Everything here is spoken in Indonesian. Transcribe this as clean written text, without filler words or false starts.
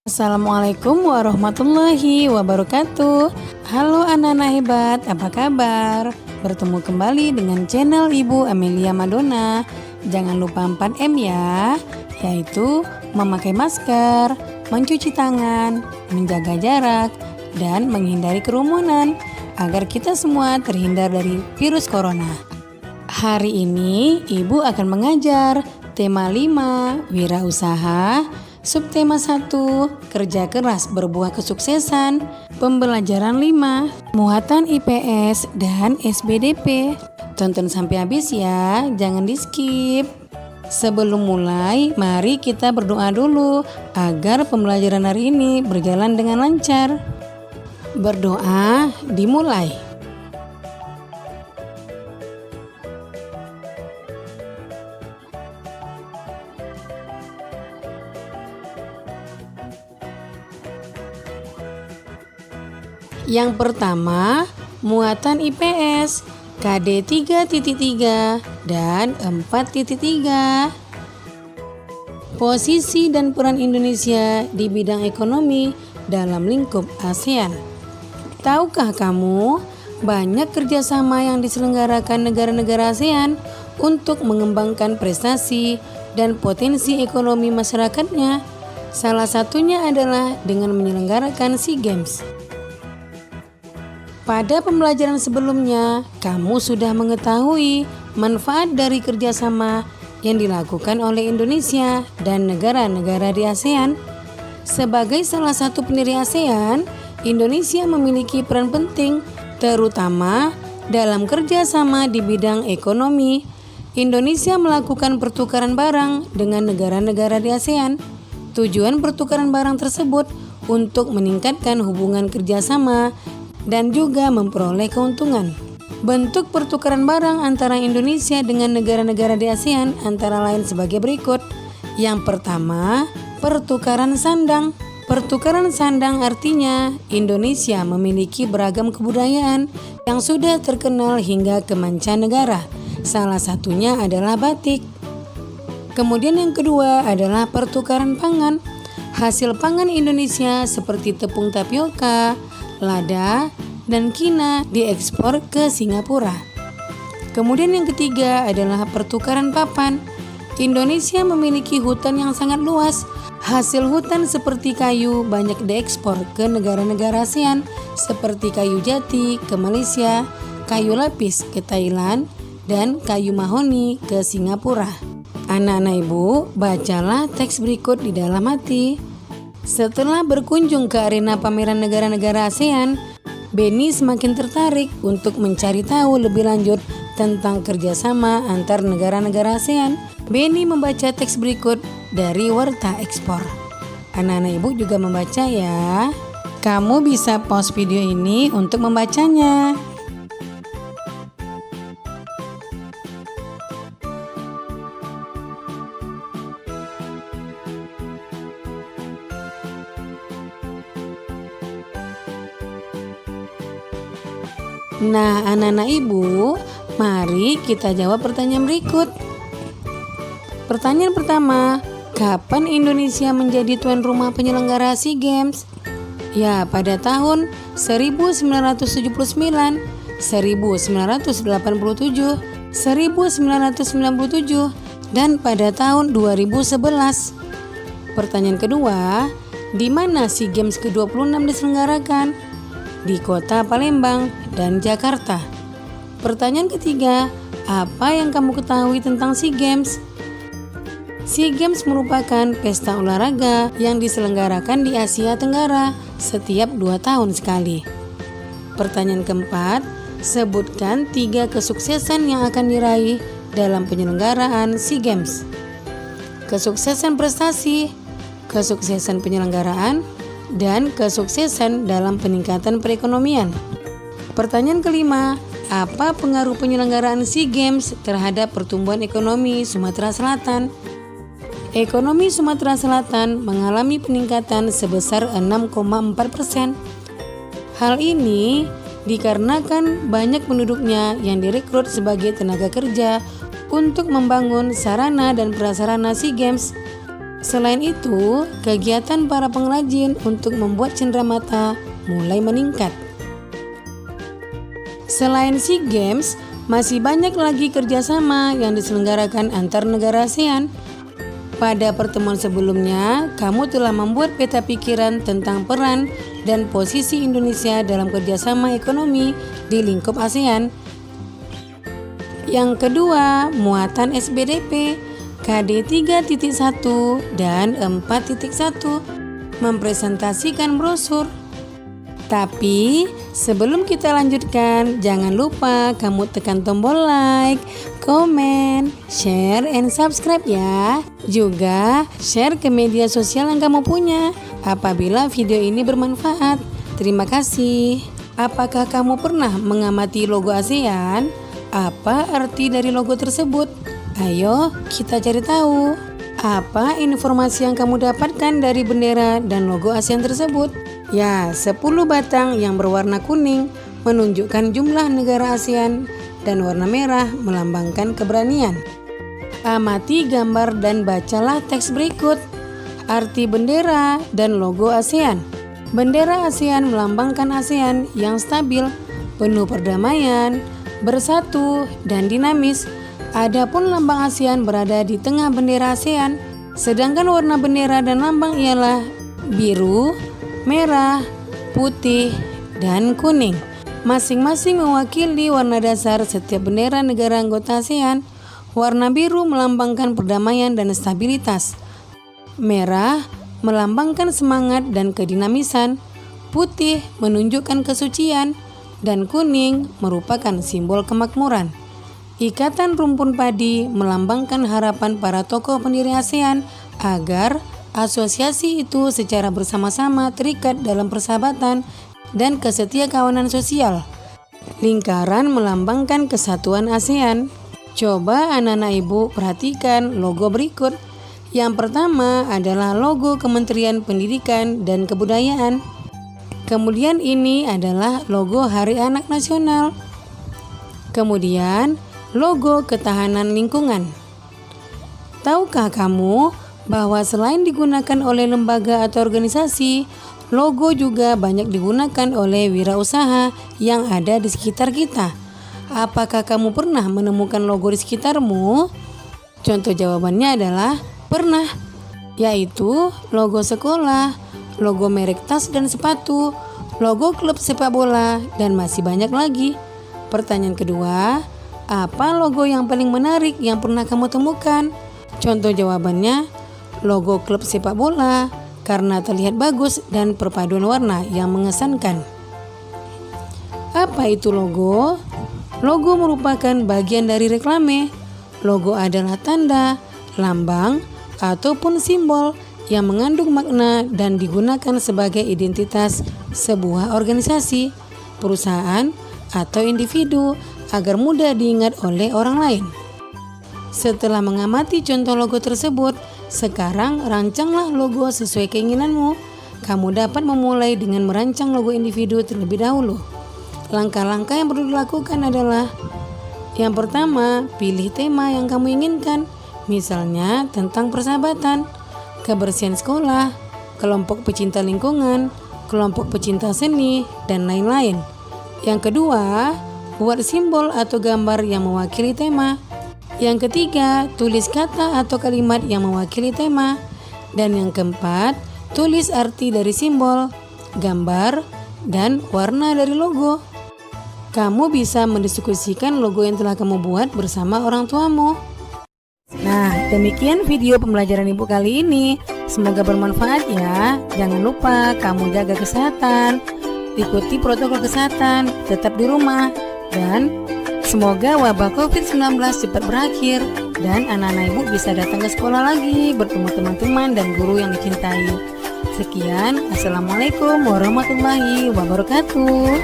Assalamualaikum warahmatullahi wabarakatuh. Halo anak-anak hebat, apa kabar? Bertemu kembali dengan channel Ibu Amelia Madonna. Jangan lupa 4M ya, yaitu memakai masker, mencuci tangan, menjaga jarak, dan menghindari kerumunan agar kita semua terhindar dari virus corona. Hari ini Ibu akan mengajar tema 5, wirausaha. Subtema 1, kerja keras berbuah kesuksesan. Pembelajaran 5, muatan IPS dan SBDP. Tonton sampai habis ya, jangan di skip. Sebelum mulai, mari kita berdoa dulu agar pembelajaran hari ini berjalan dengan lancar. Berdoa dimulai. Yang pertama, muatan IPS KD 3.3 dan 4.3. Posisi dan peran Indonesia di bidang ekonomi dalam lingkup ASEAN. Tahukah kamu, banyak kerjasama yang diselenggarakan negara-negara ASEAN untuk mengembangkan prestasi dan potensi ekonomi masyarakatnya. Salah satunya adalah dengan menyelenggarakan SEA Games. Pada pembelajaran sebelumnya, kamu sudah mengetahui manfaat dari kerjasama yang dilakukan oleh Indonesia dan negara-negara di ASEAN. Sebagai salah satu pendiri ASEAN, Indonesia memiliki peran penting, terutama dalam kerjasama di bidang ekonomi. Indonesia melakukan pertukaran barang dengan negara-negara di ASEAN. Tujuan pertukaran barang tersebut untuk meningkatkan hubungan kerjasama dan juga memperoleh keuntungan. Bentuk pertukaran barang antara Indonesia dengan negara-negara di ASEAN antara lain sebagai berikut. Yang pertama, pertukaran sandang. Pertukaran sandang artinya Indonesia memiliki beragam kebudayaan yang sudah terkenal hingga ke mancanegara. Salah satunya adalah batik. Kemudian yang kedua adalah pertukaran pangan. Hasil pangan Indonesia seperti tepung tapioka, lada, dan kina diekspor ke Singapura. Kemudian yang ketiga adalah pertukaran papan. Indonesia memiliki hutan yang sangat luas. Hasil hutan seperti kayu banyak diekspor ke negara-negara ASEAN seperti kayu jati ke Malaysia, kayu lapis ke Thailand, dan kayu mahoni ke Singapura. Anak-anak ibu, bacalah teks berikut di dalam hati. Setelah berkunjung ke arena pameran negara-negara ASEAN, Beni semakin tertarik untuk mencari tahu lebih lanjut tentang kerjasama antar negara-negara ASEAN. Beni membaca teks berikut dari Warta Ekspor. Anak-anak ibu juga membaca ya. Kamu bisa pause video ini untuk membacanya. Nah, anak-anak ibu, mari kita jawab pertanyaan berikut. Pertanyaan pertama, kapan Indonesia menjadi tuan rumah penyelenggara SEA Games? Ya, pada tahun 1979, 1987, 1997, dan pada tahun 2011. Pertanyaan kedua, di mana SEA Games ke-26 diselenggarakan? Di kota Palembang dan Jakarta. Pertanyaan ketiga, apa yang kamu ketahui tentang SEA Games? SEA Games merupakan pesta olahraga yang diselenggarakan di Asia Tenggara setiap 2 tahun sekali. Pertanyaan keempat, sebutkan 3 kesuksesan yang akan diraih dalam penyelenggaraan SEA Games. Kesuksesan prestasi, kesuksesan penyelenggaraan, dan kesuksesan dalam peningkatan perekonomian. Pertanyaan kelima, apa pengaruh penyelenggaraan SEA Games terhadap pertumbuhan ekonomi Sumatera Selatan? Ekonomi Sumatera Selatan mengalami peningkatan sebesar 6,4%. Hal ini dikarenakan banyak penduduknya yang direkrut sebagai tenaga kerja untuk membangun sarana dan prasarana SEA Games. Selain itu, kegiatan para pengrajin untuk membuat cenderamata mulai meningkat. Selain SEA Games, masih banyak lagi kerjasama yang diselenggarakan antar negara ASEAN. Pada pertemuan sebelumnya, kamu telah membuat peta pikiran tentang peran dan posisi Indonesia dalam kerjasama ekonomi di lingkup ASEAN. Yang kedua, muatan SBDP KD 3.1 dan 4.1 mempresentasikan brosur. Tapi sebelum kita lanjutkan, jangan lupa kamu tekan tombol like, komen, share, and subscribe ya. Juga share ke media sosial yang kamu punya apabila video ini bermanfaat. Terima kasih. Apakah kamu pernah mengamati logo ASEAN? Apa arti dari logo tersebut? Ayo kita cari tahu. Apa informasi yang kamu dapatkan dari bendera dan logo ASEAN tersebut? Ya, 10 batang yang berwarna kuning menunjukkan jumlah negara ASEAN dan warna merah melambangkan keberanian. Amati gambar dan bacalah teks berikut. Arti bendera dan logo ASEAN. Bendera ASEAN melambangkan ASEAN yang stabil, penuh perdamaian, bersatu, dan dinamis. Adapun lambang ASEAN berada di tengah bendera ASEAN, sedangkan warna bendera dan lambang ialah biru, merah, putih, dan kuning. Masing-masing mewakili warna dasar setiap bendera negara anggota ASEAN. Warna biru melambangkan perdamaian dan stabilitas. Merah melambangkan semangat dan kedinamisan. Putih menunjukkan kesucian, dan kuning merupakan simbol kemakmuran. Ikatan rumpun padi melambangkan harapan para tokoh pendiri ASEAN agar asosiasi itu secara bersama-sama terikat dalam persahabatan dan kesetiakawanan sosial. Lingkaran melambangkan kesatuan ASEAN. Coba anak-anak ibu perhatikan logo berikut. Yang pertama adalah logo Kementerian Pendidikan dan Kebudayaan. Kemudian ini adalah logo Hari Anak Nasional. Kemudian logo Ketahanan Lingkungan. Tahukah kamu bahwa selain digunakan oleh lembaga atau organisasi, logo juga banyak digunakan oleh wirausaha yang ada di sekitar kita? Apakah kamu pernah menemukan logo di sekitarmu? Contoh jawabannya adalah pernah, yaitu logo sekolah, logo merek tas dan sepatu, logo klub sepak bola, dan masih banyak lagi. Pertanyaan kedua, apa logo yang paling menarik yang pernah kamu temukan? Contoh jawabannya, logo klub sepak bola karena terlihat bagus dan perpaduan warna yang mengesankan. Apa itu logo? Logo merupakan bagian dari reklame. Logo adalah tanda, lambang, ataupun simbol yang mengandung makna dan digunakan sebagai identitas sebuah organisasi, perusahaan, atau individu agar mudah diingat oleh orang lain. Setelah mengamati contoh logo tersebut, sekarang rancanglah logo sesuai keinginanmu. Kamu dapat memulai dengan merancang logo individu terlebih dahulu. Langkah-langkah yang perlu dilakukan adalah: yang pertama, pilih tema yang kamu inginkan, misalnya tentang persahabatan, kebersihan sekolah, kelompok pecinta lingkungan, kelompok pecinta seni, dan lain-lain. Yang kedua, buat simbol atau gambar yang mewakili tema. Yang ketiga, tulis kata atau kalimat yang mewakili tema. Dan yang keempat, tulis arti dari simbol, gambar, dan warna dari logo. Kamu bisa mendiskusikan logo yang telah kamu buat bersama orang tuamu. Nah, demikian video pembelajaran ibu kali ini. Semoga bermanfaat ya. Jangan lupa kamu jaga kesehatan, ikuti protokol kesehatan, tetap di rumah, dan semoga wabah COVID-19 cepat berakhir dan anak-anak ibu bisa datang ke sekolah lagi, bertemu teman-teman dan guru yang dicintai. Sekian, Assalamualaikum warahmatullahi wabarakatuh.